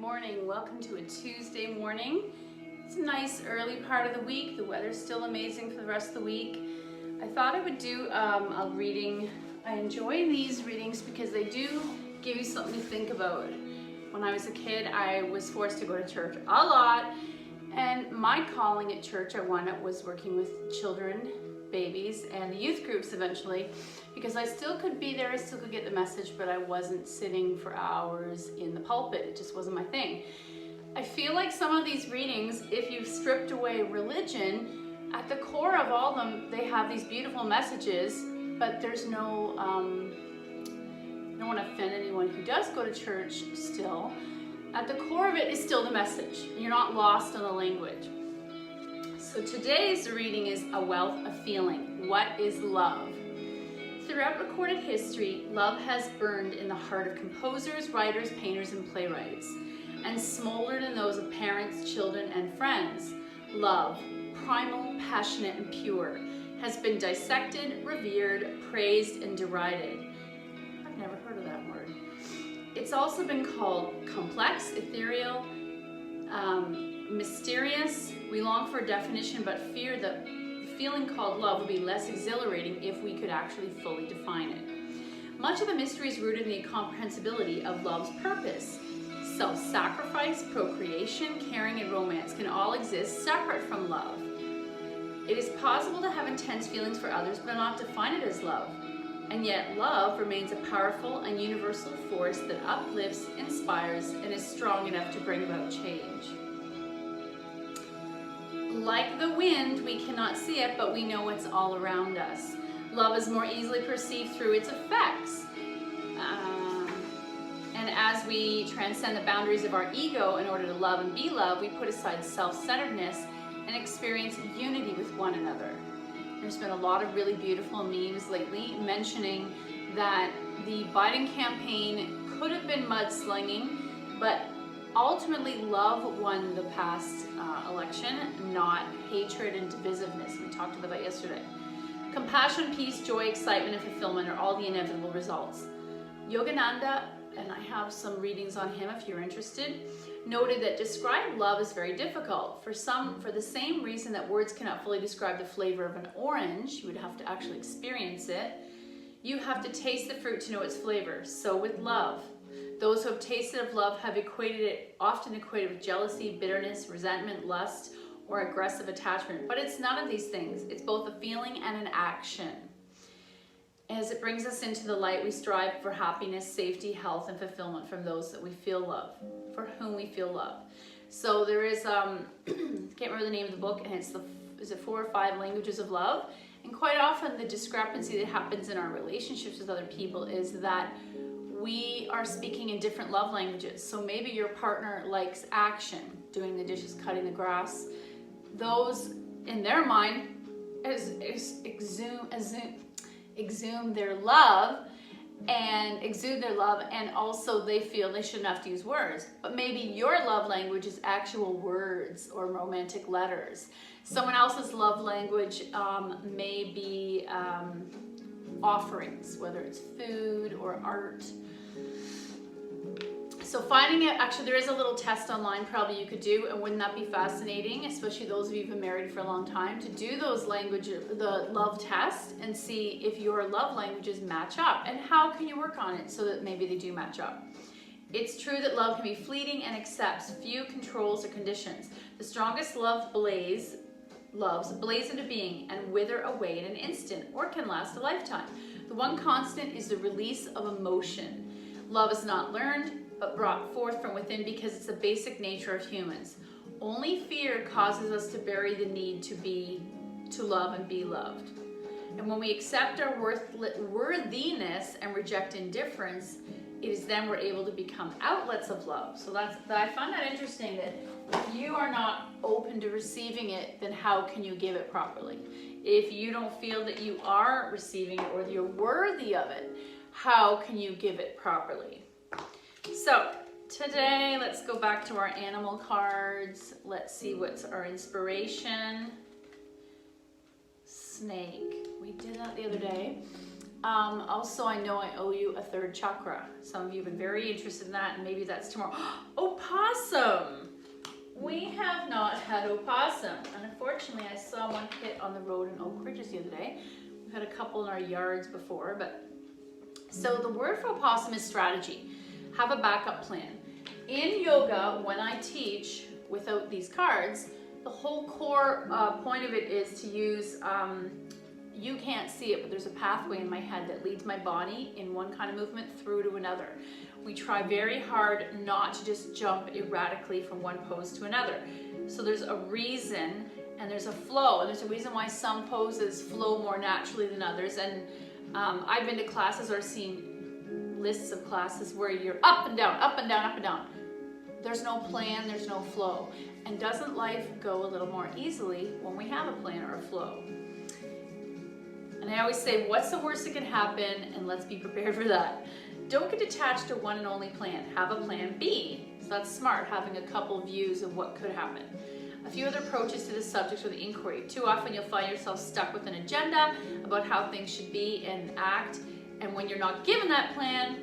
morning. Welcome to a Tuesday morning. It's a nice early part of the week. The weather's still amazing for the rest of the week. I thought I would do a reading. I enjoy these readings because they do give you something to think about. When I was a kid, I was forced to go to church a lot, and my calling at church, was working with children, babies, and the youth groups eventually, because I still could be there, I still could get the message, but I wasn't sitting for hours in the pulpit. It just wasn't my thing. I feel like some of these readings, if you've stripped away religion, at the core of all of them, they have these beautiful messages, but there's no, I don't want to offend anyone who does go to church still. At the core of it is still the message. You're not lost on the language. So today's reading is A Wealth of Feeling. What is love? Throughout recorded history, love has burned in the heart of composers, writers, painters, and playwrights, and smoldered in those of parents, children, and friends. Love, primal, passionate, and pure, has been dissected, revered, praised, and derided. I've never heard of that word. It's also been called complex, ethereal, mysterious. We long for a definition, but fear that the feeling called love would be less exhilarating if we could actually fully define it. Much of the mystery is rooted in the incomprehensibility of love's purpose. Self-sacrifice, procreation, caring, and romance can all exist separate from love. It is possible to have intense feelings for others but not define it as love. And yet love remains a powerful and universal force that uplifts, inspires, and is strong enough to bring about change. Like the wind, we cannot see it, but we know it's all around us. Love is more easily perceived through its effects. And as we transcend the boundaries of our ego in order to love and be loved, we put aside self-centeredness and experience unity with one another. There's been a lot of really beautiful memes lately mentioning that the Biden campaign could have been mudslinging, but ultimately love won the past election, not hatred and divisiveness. We talked about that yesterday. Compassion, peace, joy, excitement, and fulfillment are all the inevitable results. Yogananda, and I have some readings on him if you're interested, noted that describe love is very difficult. For the same reason that words cannot fully describe the flavor of an orange, you would have to actually experience it. You have to taste the fruit to know its flavor. So with love. Those who have tasted of love have often equated with jealousy, bitterness, resentment, lust, or aggressive attachment. But it's none of these things. It's both a feeling and an action. As it brings us into the light, we strive for happiness, safety, health, and fulfillment from those that we feel love, for whom we feel love. So there is, I can't remember the name of the book, and it's is it 4 or 5 languages of love? And quite often the discrepancy that happens in our relationships with other people is that we are speaking in different love languages. So maybe your partner likes action, doing the dishes, cutting the grass. Those, in their mind, exude their love, and also they feel they shouldn't have to use words. But maybe your love language is actual words or romantic letters. Someone else's love language may be offerings, whether it's food or art. So finding it, actually there is a little test online probably you could do, and wouldn't that be fascinating, especially those of you who've been married for a long time, to do those the love test and see if your love languages match up, and how can you work on it so that maybe they do match up. It's true that love can be fleeting and accepts few controls or conditions. The strongest loves blaze into being and wither away in an instant, or can last a lifetime. The one constant is the release of emotion. Love is not learned, but brought forth from within because it's a basic nature of humans. Only fear causes us to bury the need to love and be loved. And when we accept our worthiness and reject indifference, it is then we're able to become outlets of love. So I find that interesting, that if you are not open to receiving it, then how can you give it properly? If you don't feel that you are receiving it or you're worthy of it, how can you give it properly? So today, let's go back to our animal cards. Let's see what's our inspiration. Snake. We did that the other day. Also, I know I owe you a third chakra. Some of you have been very interested in that, and maybe that's tomorrow. Opossum! We have not had opossum. And unfortunately, I saw one hit on the road in Oak Ridges the other day. We've had a couple in our yards before, but so the word for opossum is strategy. Have a backup plan. In yoga, when I teach without these cards, the whole core point of it is to use, you can't see it, but there's a pathway in my head that leads my body in one kind of movement through to another. We try very hard not to just jump erratically from one pose to another. So there's a reason and there's a flow, and there's a reason why some poses flow more naturally than others. And I've been to classes or seen lists of classes where you're up and down, up and down, up and down. There's no plan, there's no flow. And doesn't life go a little more easily when we have a plan or a flow? And I always say, what's the worst that can happen? And let's be prepared for that. Don't get attached to one and only plan. Have a plan B. So that's smart, having a couple views of what could happen. A few other approaches to the subject or the inquiry. Too often you'll find yourself stuck with an agenda about how things should be and act. And when you're not given that plan,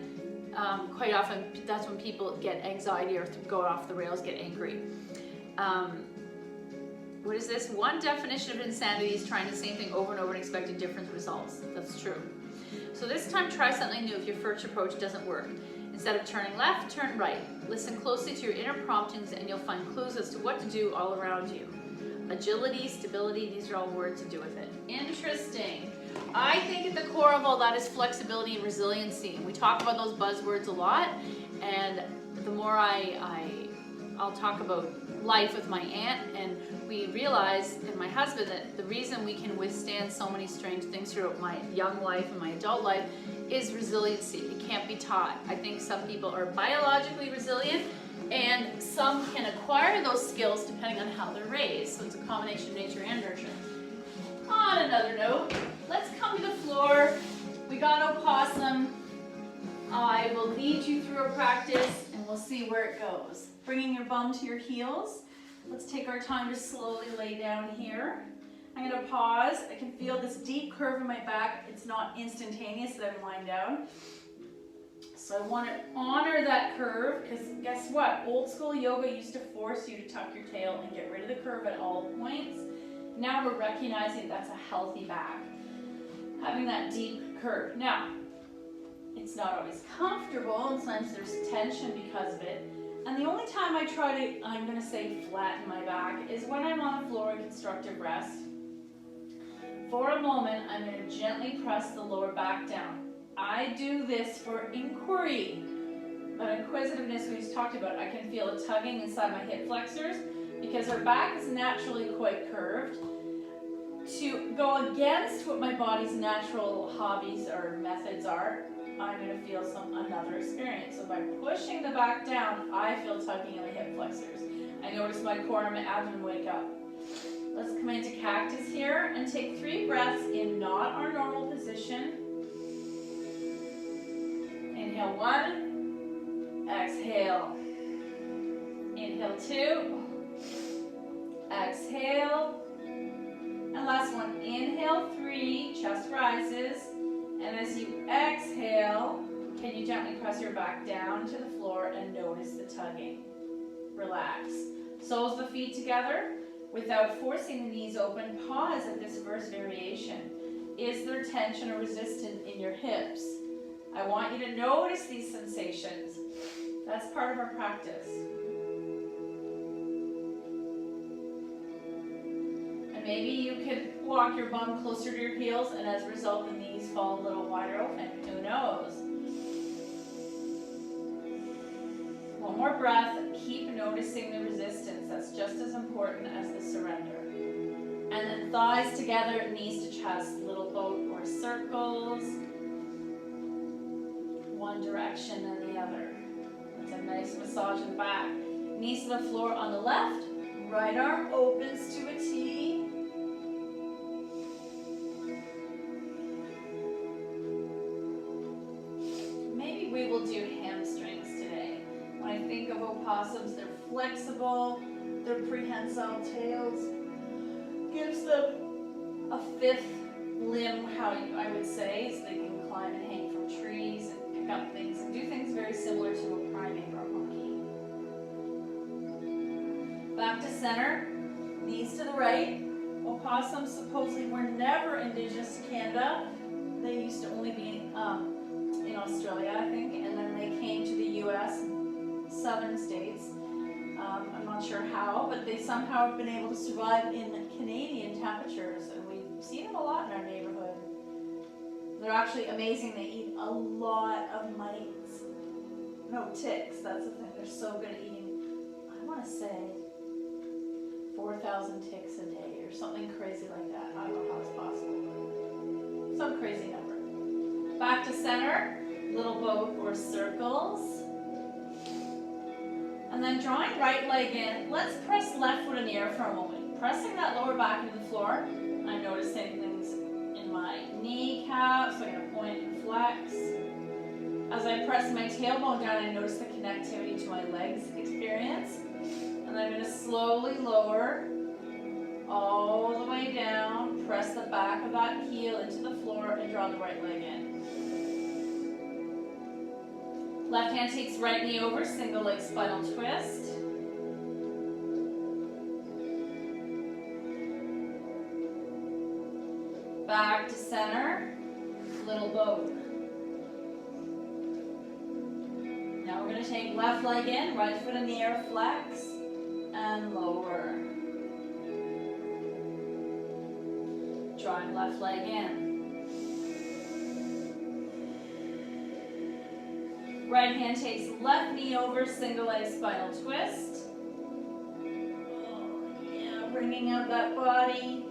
quite often that's when people get anxiety or go off the rails, get angry. What is this? One definition of insanity is trying the same thing over and over and expecting different results. That's true. So this time try something new if your first approach doesn't work. Instead of turning left, turn right. Listen closely to your inner promptings and you'll find clues as to what to do all around you. Agility, stability, these are all words to do with it. Interesting. I think at the core of all that is flexibility and resiliency. And we talk about those buzzwords a lot. And the more I'll talk about life with my aunt, and we realized, and my husband, that the reason we can withstand so many strange things throughout my young life and my adult life is resiliency. It can't be taught. I think some people are biologically resilient and some can acquire those skills depending on how they're raised. So it's a combination of nature and nurture. On another note, let's come to the floor. We got opossum. I will lead you through a practice and we'll see where it goes. Bringing your bum to your heels. Let's take our time to slowly lay down here. I'm going to pause. I can feel this deep curve in my back. It's not instantaneous that I'm lying down. So I want to honor that curve because guess what? Old school yoga used to force you to tuck your tail and get rid of the curve at all points. Now we're recognizing that's a healthy back. Having that deep curve. Now, it's not always comfortable and sometimes there's tension because of it. And the only time I try to, I'm going to say flatten my back, is when I'm on the floor in constructive rest. For a moment, I'm going to gently press the lower back down. I do this for inquiry. But inquisitiveness, we just talked about, I can feel a tugging inside my hip flexors because our back is naturally quite curved. To go against what my body's natural hobbies or methods are, I'm going to feel another experience. So by pushing the back down, I feel tugging in my hip flexors. I notice my core and my abdomen wake up. Let's come into cactus here and take 3 breaths in not our normal position. Inhale 1, exhale. Inhale 2, exhale. And last one, inhale 3, chest rises. And as you exhale, can you gently press your back down to the floor and notice the tugging? Relax. Soles of the feet together. Without forcing the knees open, pause at this first variation. Is there tension or resistance in your hips? I want you to notice these sensations. That's part of our practice. And maybe you could walk your bum closer to your heels, and as a result, the knees fall a little wider open. Who knows? One more breath. Keep noticing the resistance. That's just as important as the surrender. And then thighs together, knees to chest, little boat or circles. One direction and the other. That's a nice massage in the back. Knees to the floor on the left. Right arm opens to a T. Maybe we will do hamstrings today. When I think of opossums, they're flexible, their prehensile tails gives them a 5th limb, how I would say, so they can climb climb and hang from trees and pick up things and do things very similar to a primate or a monkey. Back to center, knees to the right. Opossums supposedly were never indigenous to Canada. They used to only be in Australia, I think, and then they came to the US, southern states. I'm not sure how, but they somehow have been able to survive in Canadian temperatures, and we've seen them a lot in our neighborhood. They're actually amazing. They eat a lot of mites. No, ticks, that's the thing. They're so good at eating, I want to say, 4,000 ticks a day or something crazy like that. I don't know how it's possible, but some crazy number. Back to center, little boat or circles. And then drawing right leg in, let's press left foot in the air for a moment. Pressing that lower back into the floor. I'm noticing things in my kneecaps, so I'm going to point and flex. As I press my tailbone down, I notice the connectivity to my legs experience. And I'm going to slowly lower all the way down, press the back of that heel into the floor and draw the right leg in. Left hand takes right knee over, single leg spinal twist. Back to center, little boat. Now we're going to take left leg in, right foot in the air, flex, and lower. Drawing left leg in. Right hand takes left knee over, single leg spinal twist. Oh, yeah, bringing out that body.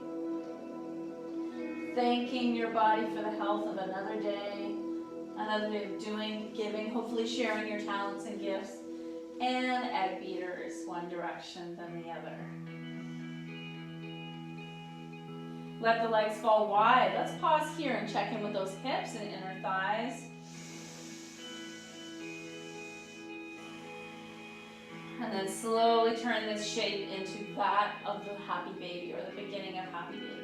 Thanking your body for the health of another day of doing, giving, hopefully sharing your talents and gifts. And egg beaters, one direction, then the other. Let the legs fall wide. Let's pause here and check in with those hips and inner thighs. And then slowly turn this shape into that of the happy baby, or the beginning of happy baby.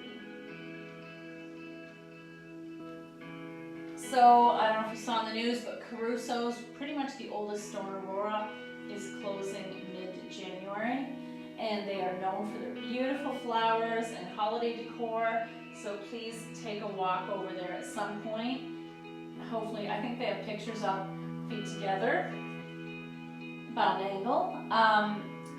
So, I don't know if you saw in the news, but Crusoe's, pretty much the oldest stone aurora, is closing mid-January. And they are known for their beautiful flowers and holiday decor. So please take a walk over there at some point. Hopefully, I think they have pictures up, feet together, about an angle.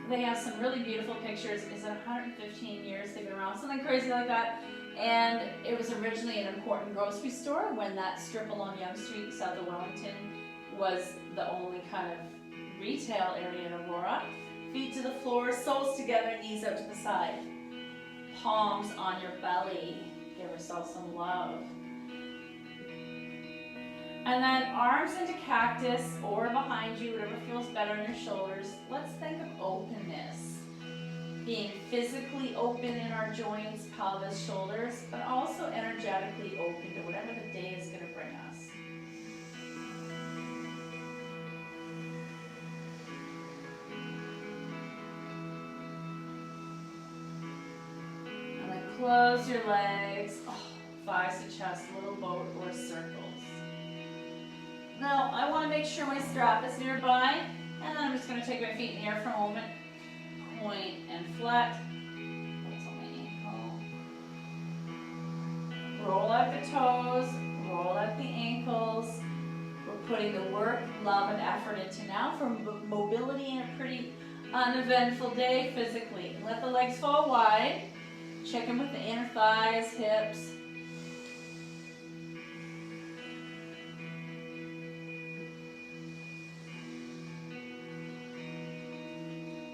They have some really beautiful pictures. Is it 115 years they've been around? Something crazy like that. And it was originally an important grocery store when that strip along Yonge Street, south of Wellington, was the only kind of retail area in Aurora. Feet to the floor, soles together, knees out to the side. Palms on your belly. Give yourself some love. And then arms into cactus or behind you, whatever feels better on your shoulders. Let's think of openness. Being physically open in our joints, pelvis, shoulders, but also energetically open to whatever the day is going to bring us. And then close your legs, thighs to chest, little boat or circles. Now, I want to make sure my strap is nearby, and then I'm just going to take my feet in the air for a moment. Point and flex. What's on my ankle? Roll out the toes, roll out the ankles. We're putting the work, love, and effort into now for mobility in a pretty uneventful day physically. Let the legs fall wide. Check in with the inner thighs, hips.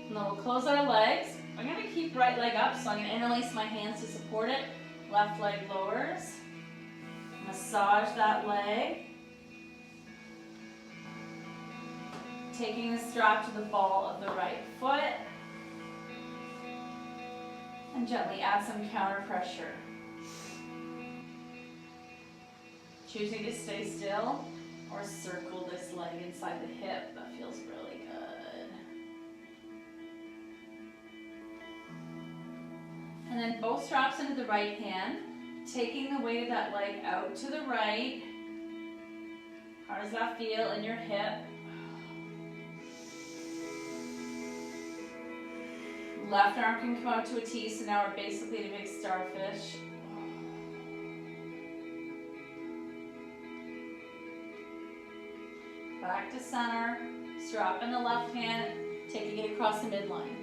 And then we'll close our legs. I'm going to keep right leg up, so I'm going to interlace my hands to support it. Left leg lowers. Massage that leg. Taking the strap to the ball of the right foot. And gently add some counter pressure. Choosing to stay still or circle this leg inside the hip. That feels really good. And then both straps into the right hand, taking the weight of that leg out to the right, How does that feel in your hip? Left arm can come out to a T, so now we're basically in a big starfish. Back to center, strap in the left hand, taking it across the midline.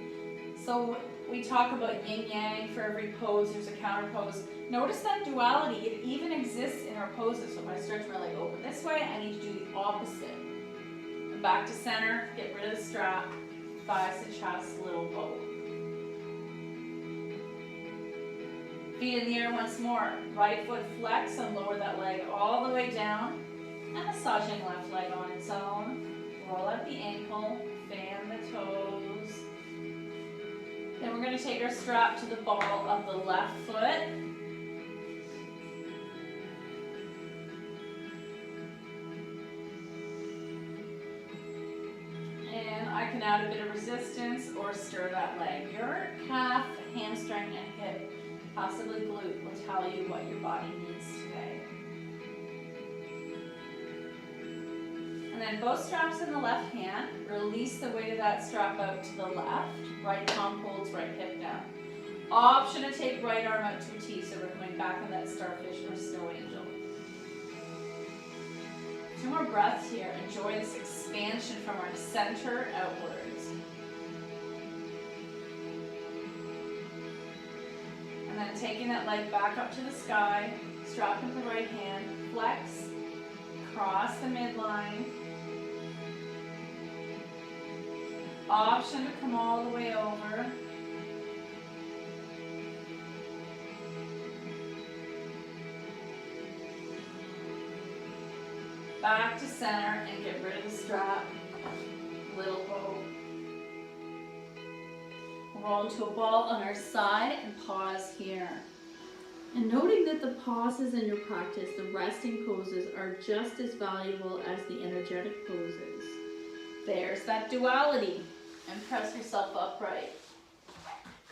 So we talk about yin-yang for every pose, there's a counter pose. Notice that duality, it even exists in our poses. So if I stretch my leg open this way, I need to do the opposite. And back to center, get rid of the strap, thighs to chest, little bow. Feet in the air once more. Right foot flex and lower that leg all the way down. And massaging left leg on its own. Roll out the ankle, fan the toes. Then we're going to take our strap to the ball of the left foot. And I can add a bit of resistance or stir that leg. Your calf, hamstring, and hip, possibly glute, will tell you what your body needs today. And then both straps in the left hand, release the weight of that strap out to the left. Right palm holds right hip down. Option to take right arm out to a T, so we're coming back on that starfish or snow angel. 2 more breaths here. Enjoy this expansion from our center outwards. And then taking that leg back up to the sky, strap in the right hand, flex, cross the midline. Option to come all the way over. Back to center and get rid of the strap. Little bow. Roll into a ball on our side and pause here. And noting that the pauses in your practice, the resting poses, are just as valuable as the energetic poses. There's that duality. And press yourself upright.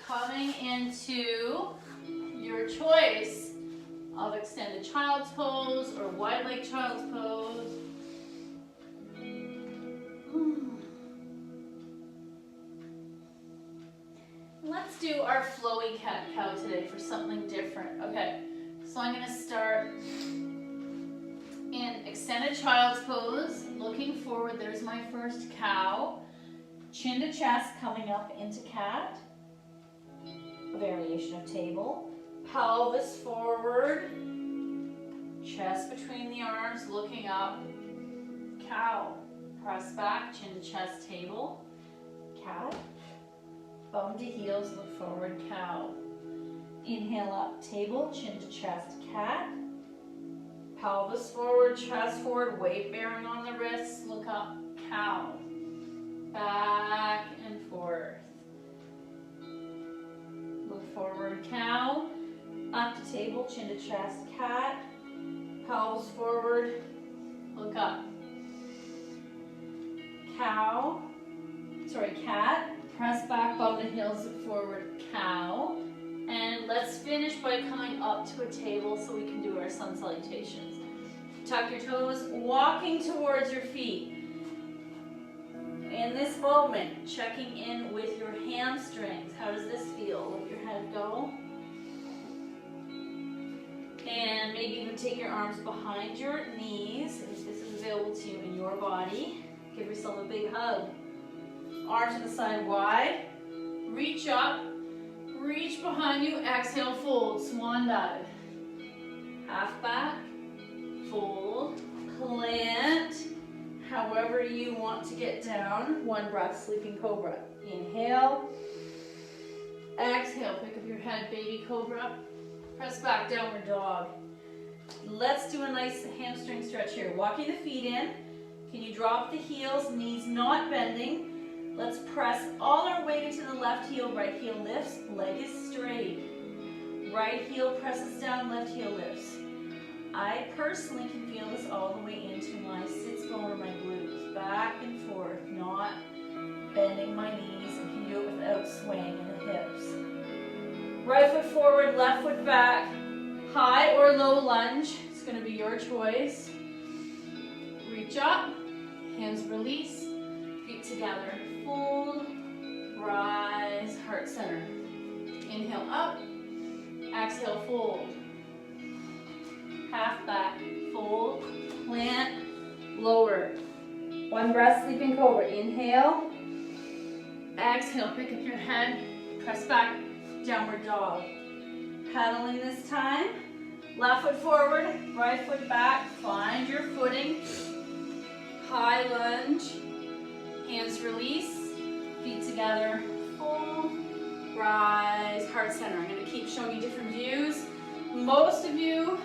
Coming into your choice of extended child's pose or wide leg child's pose. Let's do our flowy cat-cow today for something different. Okay, so I'm going to start in extended child's pose, looking forward. There's my first cow. Chin to chest, coming up into cat. A variation of table. Pelvis forward. Chest between the arms, looking up. Cow. Press back, chin to chest, table. Cat. Bum to heels, look forward, cow. Inhale up, table, chin to chest, cat. Pelvis forward, chest forward, weight bearing on the wrists, look up, cow. Back and forth. Look forward, cow. Up to table, chin to chest, cat. Pelvis forward, look up. Cow. Sorry, cat. Press back, bum to heels, look forward, cow. And let's finish by coming up to a table so we can do our sun salutations. Tuck your toes, walking towards your feet. In this moment, checking in with your hamstrings. How does this feel? Let your head go. And maybe even take your arms behind your knees, if this is available to you in your body. Give yourself a big hug. Arms to the side wide. Reach up. Reach behind you. Exhale, fold. Swan dive. Half back. Fold. Plant. However you want to get down. One breath, sleeping cobra. Inhale. Exhale, pick up your head, baby cobra. Press back, downward dog. Let's do a nice hamstring stretch here. Walking the feet in. Can you drop the heels, knees not bending? Let's press all our weight into the left heel, right heel lifts, leg is straight. Right heel presses down, left heel lifts. I personally can feel this all the way into my sits bone or my glutes. Back and forth, not bending my knees. I can do it without swaying in the hips. Right foot forward, left foot back. High or low lunge, it's going to be your choice. Reach Reach up, hands release, feet together, fold, rise, heart center. Inhale up, exhale, fold. Half back, fold, plant, lower. One breath, sleeping cobra. Inhale, exhale, pick up your head, press back, downward dog. Paddling this time. Left foot forward, right foot back, find your footing. High lunge, hands release, feet together, fold, rise, heart center. I'm going to keep showing you different views. Most of you,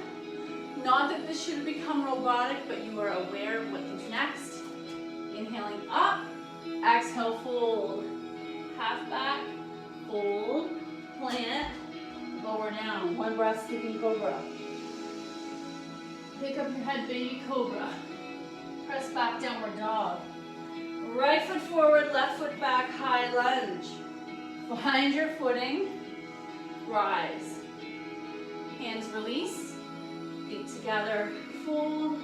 not that this should become robotic, but you are aware of what comes next. Inhaling up, exhale, fold. Half back, fold, plant, lower down. One breath, sleeping cobra. Pick up your head, baby cobra. Press back, downward dog. Right foot forward, left foot back, high lunge. Find your footing, rise. Hands release, feet together, fold,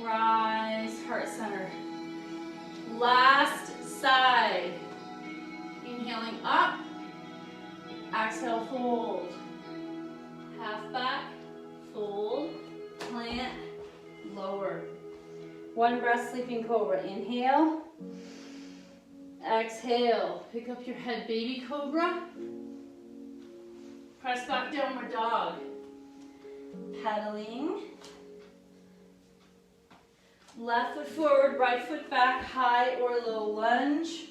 rise, heart center. Last side. Inhaling up, exhale, fold. Half back, fold, plant, lower. One breath, sleeping cobra. Inhale, exhale. Pick up your head, baby cobra. Press back, downward dog. Pedaling. Left foot forward, right foot back, high or low lunge.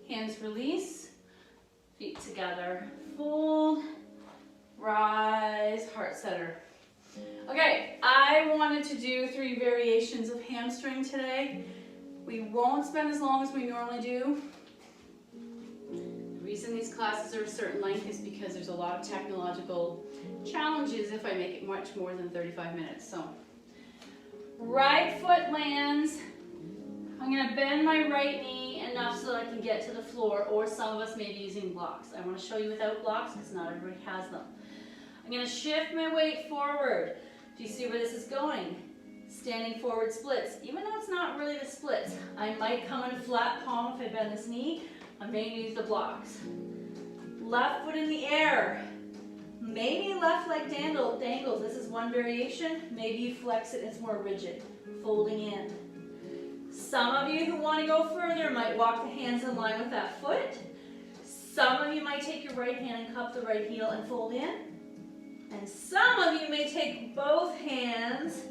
Hands release, feet together, fold, rise, heart center. Okay, I wanted to do 3 variations of hamstring today. We won't spend as long as we normally do. The reason these classes are a certain length is because there's a lot of technological challenges if I make it much more than 35 minutes. So, right foot lands. I'm going to bend my right knee enough so that I can get to the floor, or some of us may be using blocks. I want to show you without blocks because not everybody has them. I'm going to shift my weight forward. Do you see where this is going? Standing forward splits. Even though it's not really the splits, I might come in a flat palm if I bend this knee. I may use the blocks. Left foot in the air. Maybe left leg dangles. This is one variation. Maybe you flex it and it's more rigid. Folding in. Some of you who want to go further might walk the hands in line with that foot. Some of you might take your right hand and cup the right heel and fold in. And some of you may take both hands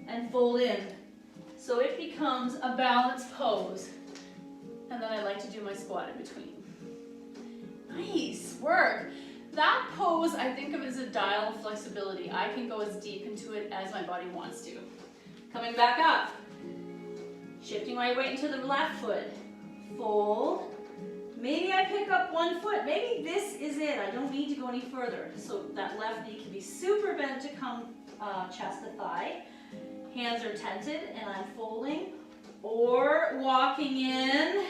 and fold in. So it becomes a balanced pose. And then I like to do my squat in between. Nice work. That pose, I think of as a dial of flexibility. I can go as deep into it as my body wants to. Coming back up. Shifting my weight into the left foot. Fold. Maybe I pick up one foot. Maybe this is it. I don't need to go any further. So that left knee can be super bent to come chest to thigh. Hands are tented and I'm folding. Or walking in.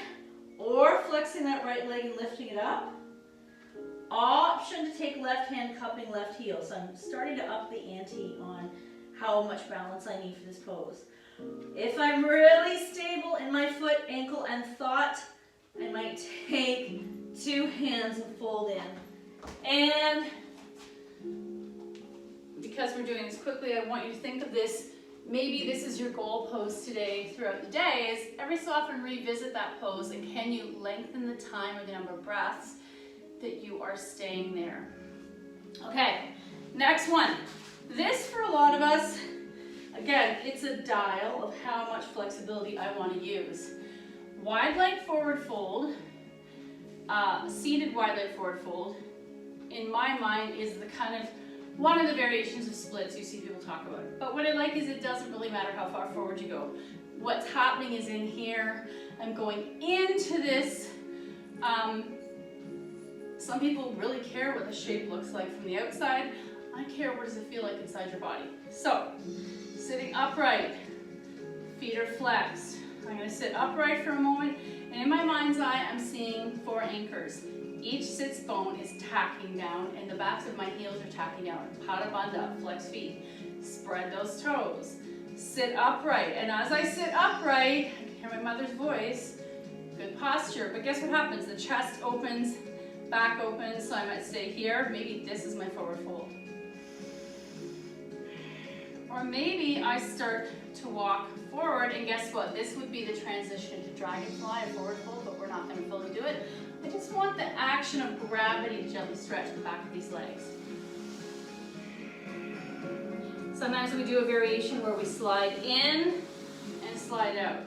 Or flexing that right leg and lifting it up. Option to take left hand cupping left heel. So I'm starting to up the ante on how much balance I need for this pose. If I'm really stable in my foot, ankle, and thought, I might take 2 hands and fold in. And because we're doing this quickly, I want you to think of this. Maybe this is your goal pose today throughout the day, is every so often revisit that pose and can you lengthen the time or the number of breaths that you are staying there. Okay, next one. This for a lot of us, again, it's a dial of how much flexibility I want to use. Wide leg forward fold, seated wide leg forward fold, in my mind is the kind of one of the variations of splits you see people talk about. But what I like is it doesn't really matter how far forward you go. What's happening is in here, I'm going into this. Some people really care what the shape looks like from the outside. I care what does it feel like inside your body. So, sitting upright, feet are flexed. I'm going to sit upright for a moment, and in my mind's eye, I'm seeing 4 anchors. Each sits bone is tacking down, and the backs of my heels are tacking down. Pada bandha, flex feet. Spread those toes. Sit upright. And as I sit upright, I can hear my mother's voice. Good posture. But guess what happens? The chest opens, back opens, so I might stay here. Maybe this is my forward fold. Or maybe I start to walk forward, and guess what? This would be the transition to dragonfly, a forward fold, but we're not going to fully do it. I just want the action of gravity to gently stretch the back of these legs. Sometimes we do a variation where we slide in and slide out.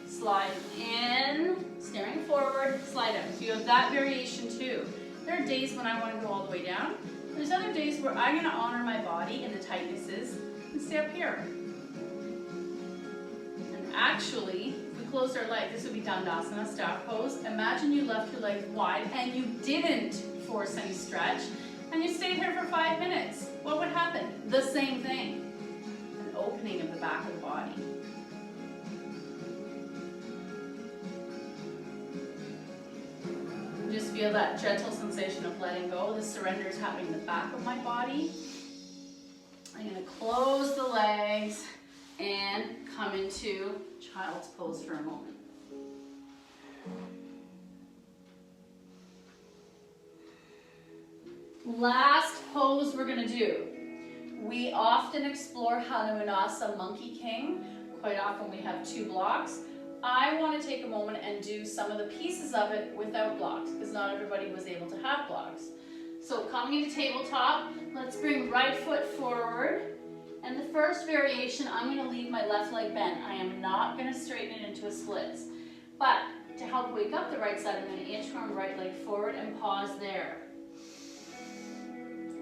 Slide in, staring forward, slide out. So you have that variation too. There are days when I want to go all the way down. There's other days where I'm going to honor my body and the tightnesses and stay up here. And actually, if we closed our legs, this would be Dandasana, staff pose. Imagine you left your legs wide and you didn't force any stretch, and you stayed here for 5 minutes. What would happen? The same thing. An opening of the back of the body. Just feel that gentle sensation of letting go. The surrender is happening in the back of my body. I'm going to close the legs and come into child's pose for a moment. Last pose we're going to do. We often explore Hanumanasa, Monkey King. Quite often we have 2 blocks. I want to take a moment and do some of the pieces of it without blocks, because not everybody was able to have blocks. So coming into tabletop, let's bring right foot forward. And the first variation, I'm going to leave my left leg bent. I am not going to straighten it into a splits. But to help wake up the right side, I'm going to inchworm right leg forward and pause there.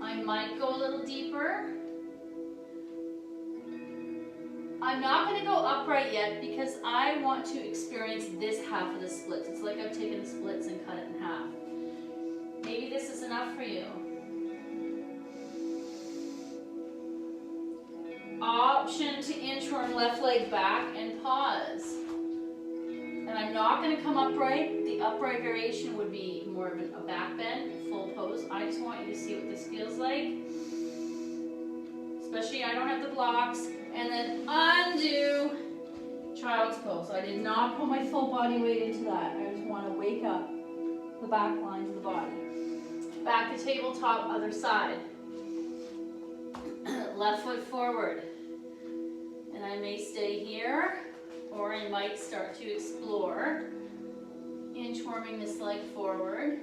I might go a little deeper. I'm not going to go upright yet because I want to experience this half of the splits. It's like I've taken the splits and cut it in half. Maybe this is enough for you. Option to inchworm left leg back and pause. And I'm not going to come upright. The upright variation would be more of a back bend, full pose. I just want you to see what this feels like. Especially I don't have the blocks. And then undo child's pose. I did not put my full body weight into that. I just want to wake up the back lines of the body. Back to tabletop, other side. Left foot forward. And I may stay here, or I might start to explore. Inchworming this leg forward.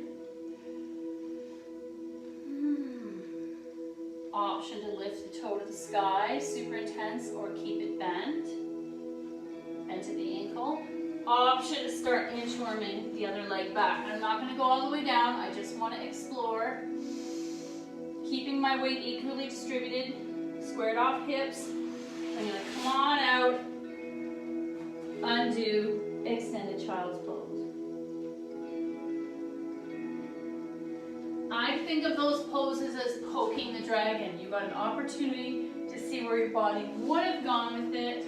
Option to lift the toe to the sky, super intense, or keep it bent. And to the ankle. Option to start inchworming the other leg back. I'm not going to go all the way down, I just want to explore. Keeping my weight equally distributed, squared off hips. I'm going to come on out, undo, extended child's pose. I think of those poses as poking the dragon. You got an opportunity to see where your body would have gone with it.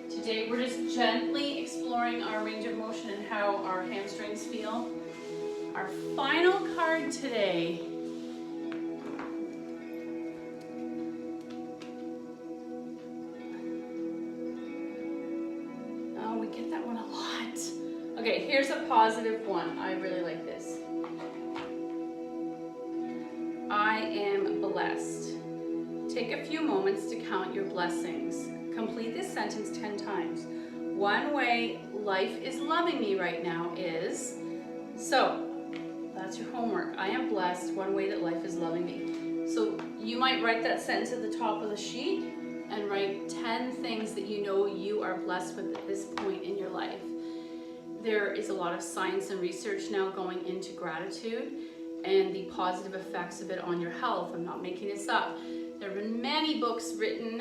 Today we're just gently exploring our range of motion and how our hamstrings feel. Our final card today. Oh, we get that one a lot. Okay, here's a positive one. I really like this. I am blessed. Take a few moments to count your blessings. Complete this sentence 10 times. One way life is loving me right now is, so that's your homework. I am blessed, one way that life is loving me. So you might write that sentence at the top of the sheet and write 10 things that you know you are blessed with at this point in your life. There is a lot of science and research now going into gratitude and the positive effects of it on your health. I'm not making this up. There have been many books written.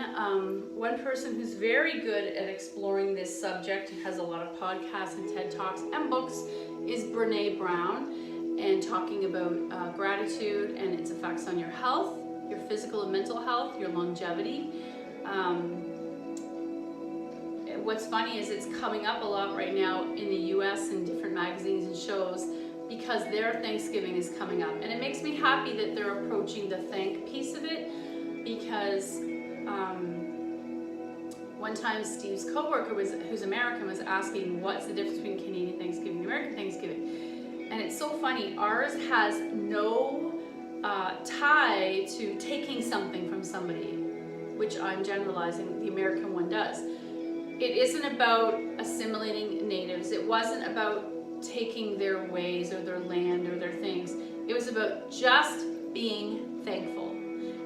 One person who's very good at exploring this subject, has a lot of podcasts and TED Talks and books, is Brene Brown, and talking about gratitude and its effects on your health, your physical and mental health, your longevity. What's funny is it's coming up a lot right now in the US in different magazines and shows, because their Thanksgiving is coming up. And it makes me happy that they're approaching the thank piece of it, because one time Steve's coworker who's American was asking what's the difference between Canadian Thanksgiving and American Thanksgiving. And it's so funny, ours has no tie to taking something from somebody, which I'm generalizing, the American one does. It isn't about assimilating natives. It wasn't about taking their ways or their land or their things. It was about just being thankful.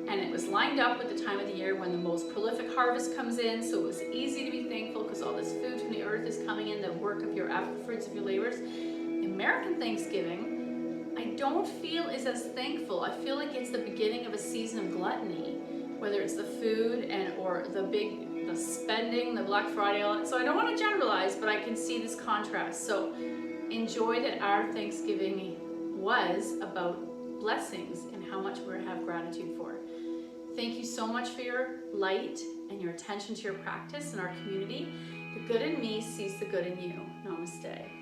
And it was lined up with the time of the year when the most prolific harvest comes in, so it was easy to be thankful because all this food from the earth is coming in, the work of your fruits of your labors. American Thanksgiving, I don't feel is as thankful. I feel like it's the beginning of a season of gluttony, whether it's the food or the spending, the Black Friday, all that. So I don't want to generalize, but I can see this contrast. So enjoy that our Thanksgiving was about blessings and how much we have gratitude for. Thank you so much for your light and your attention to your practice and our community. The good in me sees the good in you. Namaste.